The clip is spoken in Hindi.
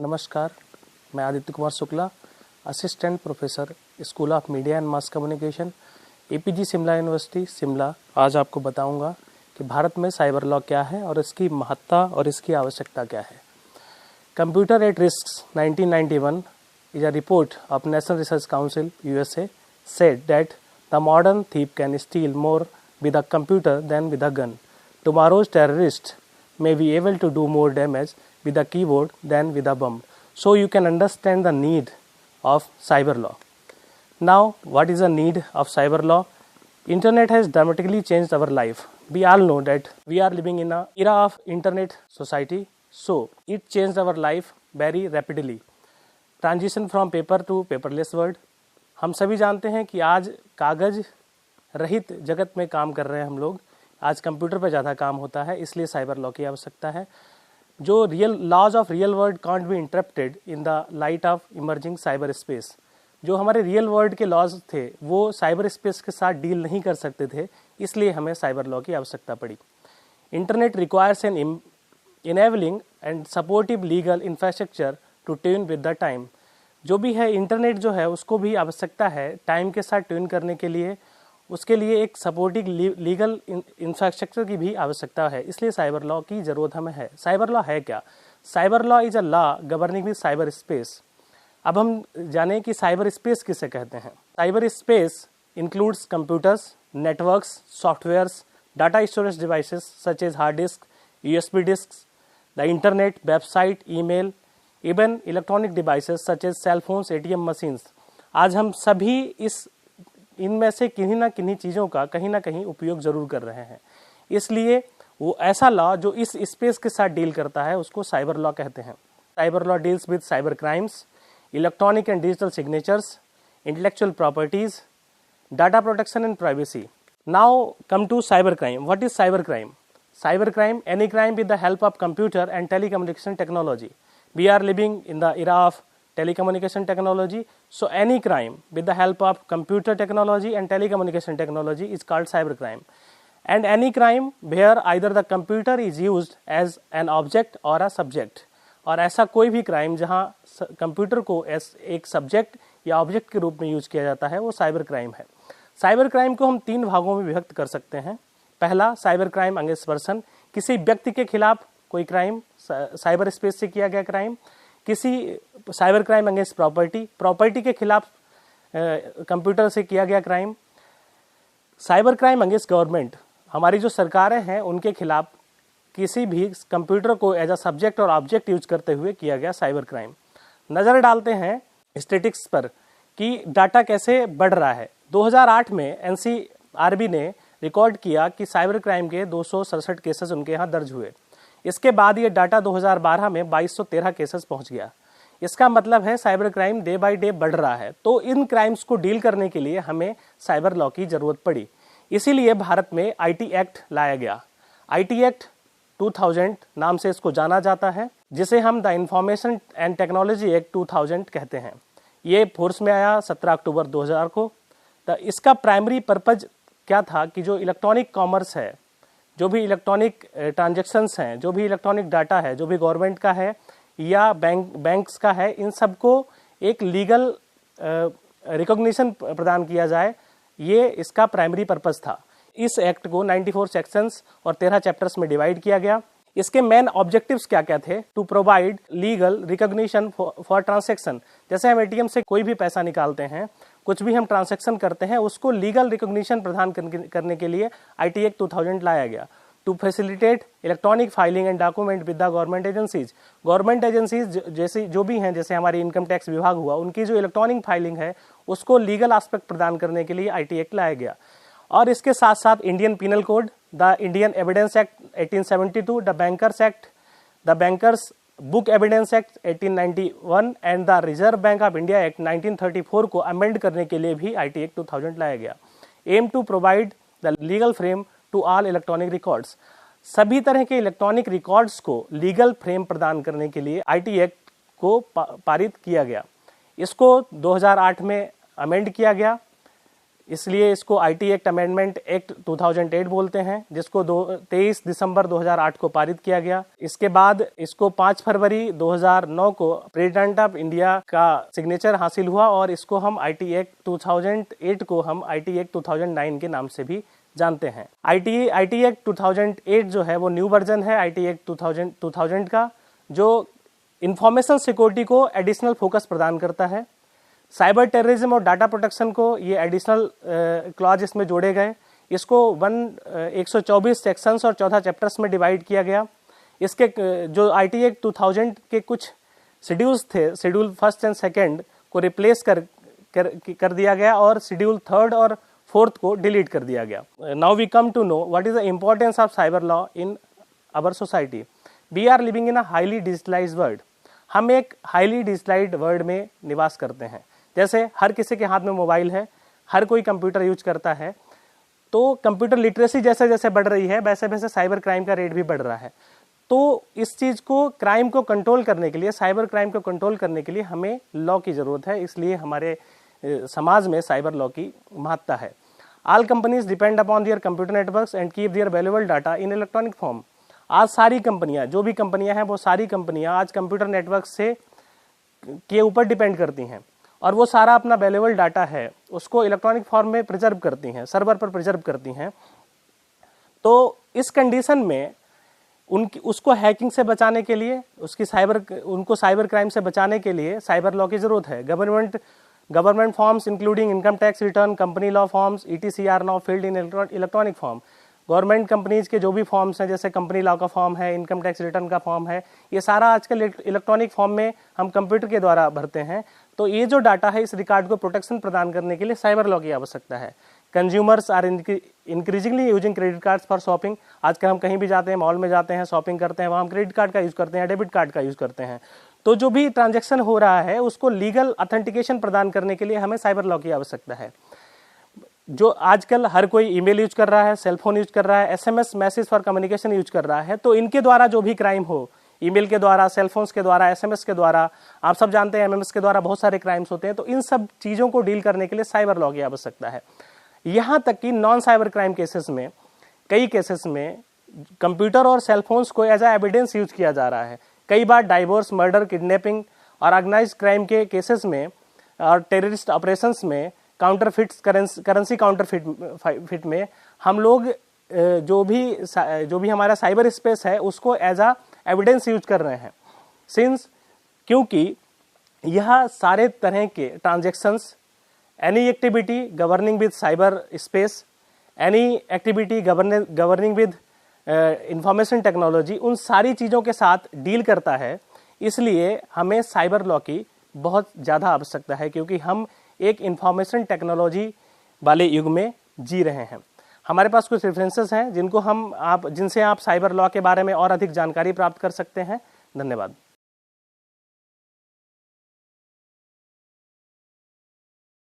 नमस्कार, मैं Aditya Kumar Shukla, assistant professor school of media and mass communication, APG Shimla university Shimla. आज आपको बताऊंगा कि भारत में साइबर लॉ क्या है और इसकी महत्ता और इसकी आवश्यकता क्या है। Computer at risk 1991 is a report of National Research Council USA said that the modern thief can steal more with a computer than with a gun. Tomorrow's terrorist may be able to do more damage with a keyboard than with a bomb. So you can understand the need of cyber law. Now, what is the need of cyber law? Internet has dramatically changed our life. We all know that we are living in an era of internet society. So it changed our life very rapidly. Transition from paper two paperless world. हम सभी जानते हैं कि आज कागज रहित जगत में काम कर रहे हैं हम लोग। आज कंप्यूटर पर ज़्यादा काम होता है, इसलिए साइबर लॉ की आवश्यकता है। जो real laws of real world can't be interrupted in the light of emerging cyber space. जो हमारे रियल वर्ल्ड के लॉज थे वो साइबर स्पेस के साथ डील नहीं कर सकते थे, इसलिए हमें साइबर लॉ की आवश्यकता पड़ी। Internet requires an enabling and supportive legal infrastructure to tune with the time. जो भी है इंटरनेट जो है उसको भी आवश्यकता है टाइम के साथ ट्यून करने के लिए, उसके लिए एक सपोर्टिव लीगल इंफ्रास्ट्रक्चर की भी आवश्यकता है, इसलिए साइबर लॉ की ज़रूरत हमें है। साइबर लॉ है क्या? Cyber law is a law governing the cyber space. अब हम जानें कि साइबर स्पेस किसे कहते हैं। Cyber space includes computers, networks, softwares, data storage devices such as hard disk, USB disk, the internet, website, email, even electronic devices such as cell phones, ATM machines. आज हम सभी इनमें से किन्हीं ना किन्हीं चीज़ों का कहीं ना कहीं उपयोग जरूर कर रहे हैं, इसलिए वो ऐसा लॉ जो इस स्पेस के साथ डील करता है उसको साइबर लॉ कहते हैं। Cyber law deals with cyber crimes, electronic and digital signatures, intellectual properties, data protection and privacy. Now come to cyber crime. What is cyber crime? Cyber crime, any crime with the help of computer and telecommunication technology. We are living in the era of telecommunication technology, so any crime with the help of computer technology and telecommunication technology is called cyber crime. And any crime where either the computer is used as an object or a subject. और ऐसा कोई भी क्राइम जहाँ कंप्यूटर को एक सब्जेक्ट या ऑब्जेक्ट के रूप में यूज किया जाता है वो साइबर क्राइम है। साइबर क्राइम को हम 3 भागों में विभक्त कर सकते हैं। पहला, साइबर क्राइम अगेंस्ट पर्सन, किसी व्यक्ति के खिलाफ कोई क्राइम, साइबर स्पेस से किया गया क्राइम। किसी cyber crime against property, property के खिलाफ कंप्यूटर से किया गया crime. Cyber crime against government, हमारी जो सरकारें हैं उनके खिलाफ किसी भी कंप्यूटर को एज अ सब्जेक्ट और ऑब्जेक्ट यूज करते हुए किया गया साइबर क्राइम। नज़र डालते हैं स्टैटिस्टिक्स पर कि डाटा कैसे बढ़ रहा है। 2008 में एनसीआरबी ने रिकॉर्ड किया कि साइबर क्राइम के 267 केसेस उनके यहाँ दर्ज हुए। इसके बाद ये डाटा 2012 में 2213 केसेस पहुंच गया। इसका मतलब है cyber crime day by day बढ़ रहा है। तो इन क्राइम्स को डील करने के लिए हमें साइबर लॉ की जरूरत पड़ी। इसीलिए भारत में आईटी एक्ट लाया गया। आईटी एक्ट 2000 नाम से इसको जाना जाता है, जिसे हम the information and technology act 2000 कहते हैं। ये फोर्स में आया 17 अक्टूबर 2000 को। तो इसका प्राइमरी पर्पज क्या था कि जो इलेक्ट्रॉनिक कॉमर्स है, जो भी इलेक्ट्रॉनिक ट्रांजैक्शंस हैं, जो भी इलेक्ट्रॉनिक डाटा है, जो भी गवर्नमेंट का है या बैंक्स का है, इन सबको एक लीगल रिकॉग्निशन प्रदान किया जाए, ये इसका प्राइमरी पर्पस था। इस एक्ट को 94 सेक्शंस और 13 चैप्टर्स में डिवाइड किया गया। इसके मेन ऑब्जेक्टिव्स क्या क्या थे? To provide legal recognition for transaction. जैसे हम एटीएम से कोई भी पैसा निकालते हैं, कुछ भी हम ट्रांजैक्शन करते हैं, उसको लीगल रिकॉग्निशन प्रदान करने के लिए आईटी एक्ट 2000 लाया गया। To facilitate electronic filing and document with the government agencies. Government agencies जैसे जो भी हैं, जैसे हमारी इनकम टैक्स विभाग हुआ, उनकी जो इलेक्ट्रॉनिक फाइलिंग है उसको लीगल एस्पेक्ट प्रदान करने के लिए आईटी एक्ट लाया गया। और इसके साथ साथ Indian penal code, the Indian evidence act 1872, the bankers act, the bankers book evidence act 1891 and the reserve bank of India act 1934 को अमेंड करने के लिए भी आईटी एक्ट 2000 लाया गया। Aim to provide the legal frame to all electronic records. सभी तरह के इलेक्ट्रॉनिक रिकॉर्ड्स को लीगल फ्रेम प्रदान करने के लिए आईटी एक्ट को पारित किया गया। इसको 2008 में अमेंड किया गया। इसलिए इसको आईटी एक्ट अमेंडमेंट एक्ट 2008 बोलते हैं, जिसको 23 दिसंबर 2008 को पारित किया गया। इसके बाद इसको 5 फरवरी 2009 को प्रेसिडेंट ऑफ इंडिया का सिग्नेचर हासिल हुआ और इसको हम आईटी एक्ट 2008 को हम आईटी एक्ट 2009 के नाम से भी जानते हैं। आईटी एक्ट 2008 जो है वो न्यू वर्जन है आईटी एक्ट 2000 का, जो इंफॉर्मेशन सिक्योरिटी को एडिशनल फोकस प्रदान करता है। साइबर टेररिज्म और डाटा प्रोटेक्शन को ये एडिशनल क्लॉज इसमें जोड़े गए। इसको 124 सेक्शंस और 14 चैप्टर्स में डिवाइड किया गया। इसके जो आईटी एक्ट 2000 के कुछ शेड्यूल्स थे, शेड्यूल 1 और 2 को रिप्लेस कर दिया गया और शेड्यूल 3 और 4 को डिलीट कर दिया गया। Now we come to know what is the importance of cyber law in our society. We are living in a highly digitalized world. हम एक हाईली डिजिटलाइज्ड वर्ल्ड में निवास करते हैं। जैसे हर किसी के हाथ में मोबाइल है, हर कोई कंप्यूटर यूज करता है, तो कंप्यूटर लिटरेसी जैसे जैसे बढ़ रही है वैसे वैसे साइबर क्राइम का रेट भी बढ़ रहा है। तो इस चीज़ को, क्राइम को कंट्रोल करने के लिए, साइबर क्राइम को कंट्रोल करने के लिए हमें लॉ की ज़रूरत है। इसलिए हमारे समाज में साइबर लॉ की महत्ता है। All companies depend upon their computer networks and keep their valuable data in electronic form. आज सारी कंपनियां, जो भी कंपनियां हैं, वो सारी कंपनियां आज कंप्यूटर नेटवर्क के ऊपर डिपेंड करती हैं और वो सारा अपना वैल्यूएबल डाटा है उसको इलेक्ट्रॉनिक फॉर्म में प्रिजर्व करती हैं, सर्वर पर प्रिजर्व करती हैं। तो इस कंडीशन में उसको हैकिंग से बचाने के लिए, उनको साइबर क्राइम से बचाने के लिए साइबर लॉ की जरूरत है। Government forms including income tax return, company law forms, ETC are now filled in electronic form. Government companies के जो भी फॉर्म्स हैं, जैसे कंपनी लॉ का फॉर्म है, इनकम टैक्स रिटर्न का फॉर्म है, ये सारा आजकल इलेक्ट्रॉनिक फॉर्म में हम कंप्यूटर के द्वारा भरते हैं। तो ये जो डाटा है, इस रिकॉर्ड को प्रोटेक्शन प्रदान करने के लिए साइबर लॉ की आवश्यकता है। Consumers are increasingly using credit cards for shopping. आजकल हम कहीं भी जाते हैं, मॉल में जाते हैं, शॉपिंग करते हैं, वहाँ हम क्रेडिट कार्ड का यूज़ करते हैं, डेबिट कार्ड का यूज़ करते हैं। तो जो भी ट्रांजैक्शन हो रहा है उसको लीगल ऑथेंटिकेशन प्रदान करने के लिए हमें साइबर लॉ की आवश्यकता है। जो आजकल हर कोई ईमेल यूज कर रहा है, सेलफोन यूज कर रहा है, SMS message for communication use कर रहा है, तो इनके द्वारा जो भी क्राइम हो, ईमेल के द्वारा, सेलफोन्स के द्वारा, SMS के द्वारा, आप सब जानते हैं MMS के द्वारा बहुत सारे क्राइम्स होते हैं। तो इन सब चीज़ों को डील करने के लिए साइबर लॉ की आवश्यकता है। यहाँ तक कि नॉन साइबर क्राइम केसेस में, कई केसेस में कंप्यूटर और सेलफोन्स को एज ए एविडेंस यूज किया जा रहा है। कई बार डाइवोर्स, मर्डर, किडनैपिंग और ऑर्गेनाइज्ड क्राइम के केसेस में और टेररिस्ट ऑपरेशंस में, काउंटरफिट्स, करेंसी काउंटरफिट में हम लोग जो भी हमारा साइबर स्पेस है उसको एज आ एविडेंस यूज कर रहे हैं। क्योंकि यह सारे तरह के transactions, any activity governing with cyber space, any activity governing with information technology, उन सारी चीज़ों के साथ डील करता है। इसलिए हमें साइबर लॉ की बहुत ज़्यादा आवश्यकता है, क्योंकि हम एक इंफॉर्मेशन टेक्नोलॉजी वाले युग में जी रहे हैं। हमारे पास कुछ रेफरेंसेस हैं जिनसे आप साइबर लॉ के बारे में और अधिक जानकारी प्राप्त कर सकते हैं। धन्यवाद।